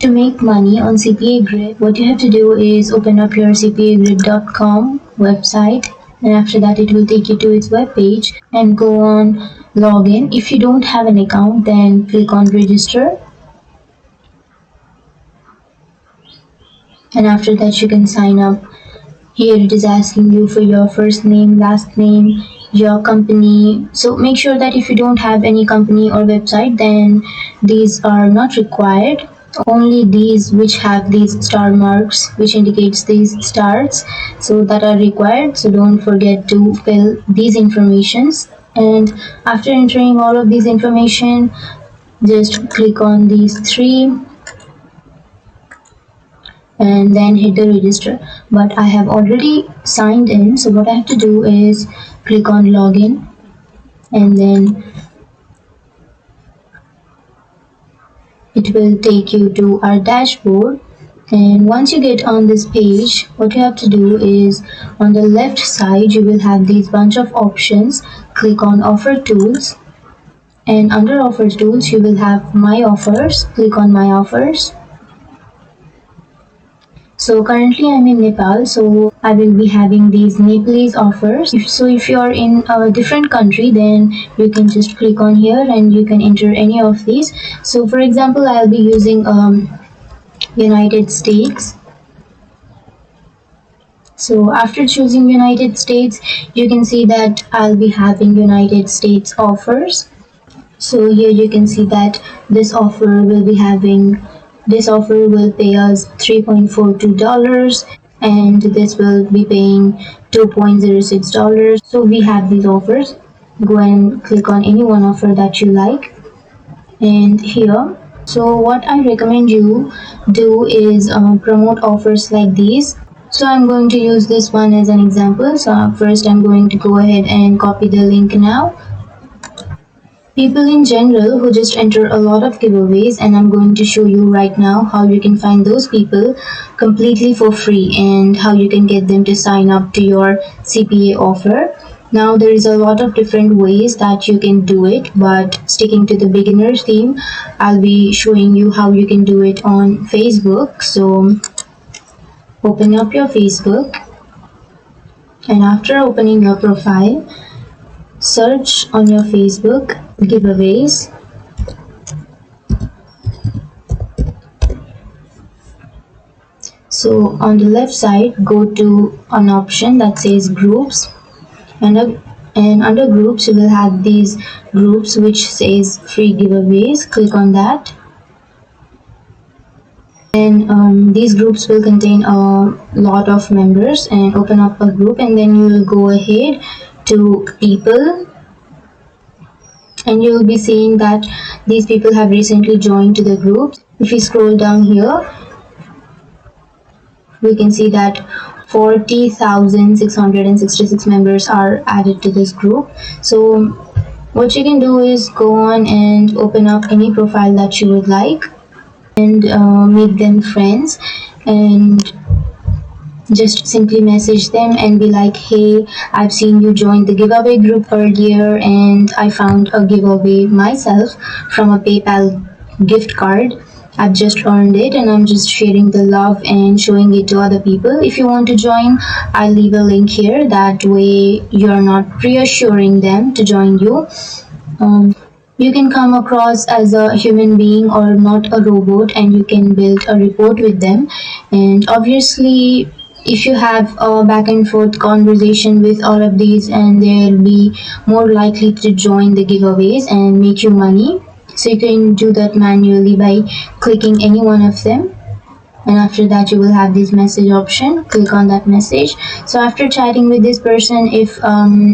To make money on CPA Grip, what you have to do is open up your cpagrip.com website, and after that it will take you to its web page and go on login. If you don't have an account, then click on register, and after that you can sign up. Here it is asking you for your first name, last name, your company. So make sure that if you don't have any company or website, then these are not required. Only these which have these star marks, which indicates these stars, so that are required. So don't forget to fill these informations. And after entering all of these information, just click on these three and then hit the register. But I have already signed in, so what I have to do is click on login, and then it will take you to our dashboard. And once you get on this page, what you have to do is on the left side you will have these bunch of options. Click on offer tools, and under offer tools you will have my offers. Click on my offers. So currently I'm in Nepal, so I will be having these Nepalese offers. If you are in a different country, then you can just click on here and you can enter any of these. So for example, I'll be using United States. So after choosing United States, you can see that I'll be having United States offers. So here you can see that this offer will pay us $3.42, and this will be paying $2.06. So we have these offers. Go and click on any one offer that you like, and here. So what I recommend you do is promote offers like these. So I'm going to use this one as an example. So first I'm going to go ahead and copy the link now. People in general who just enter a lot of giveaways, and I'm going to show you right now how you can find those people completely for free and how you can get them to sign up to your CPA offer. Now there is a lot of different ways that you can do it, but sticking to the beginner theme, I'll be showing you how you can do it on Facebook. So open up your Facebook, and after opening your profile, search on your Facebook giveaways. So on the left side, go to an option that says groups, and under groups you will have these groups which says free giveaways. Click on that, and these groups will contain a lot of members. And open up a group, and then you will go ahead to people, and you will be seeing that these people have recently joined to the group. If you scroll down here, we can see that 40,666 members are added to this group. So what you can do is go on and open up any profile that you would like and make them friends, and just simply message them and be like, hey, I've seen you join the giveaway group earlier, and I found a giveaway myself from a PayPal gift card. I've just earned it, and I'm just sharing the love and showing it to other people. If you want to join, I'll leave a link here. That way you're not reassuring them to join you. You can come across as a human being or not a robot, and you can build a rapport with them. And obviously, if you have a back and forth conversation with all of these, and they'll be more likely to join the giveaways and make you money. So you can do that manually by clicking any one of them, and after that you will have this message option. Click on that message. So after chatting with this person, if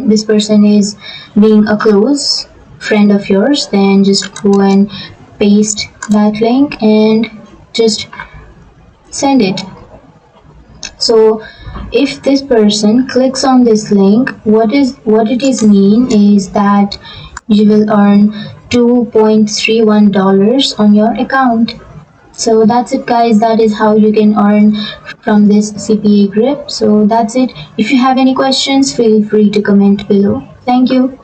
this person is being a close friend of yours, then just go and paste that link and just send it. So if this person clicks on this link, what it is mean is that you will earn $2.31 on your account. So that's it, guys. That is how you can earn from this CPA grip. So that's it. If you have any questions, feel free to comment below. Thank you.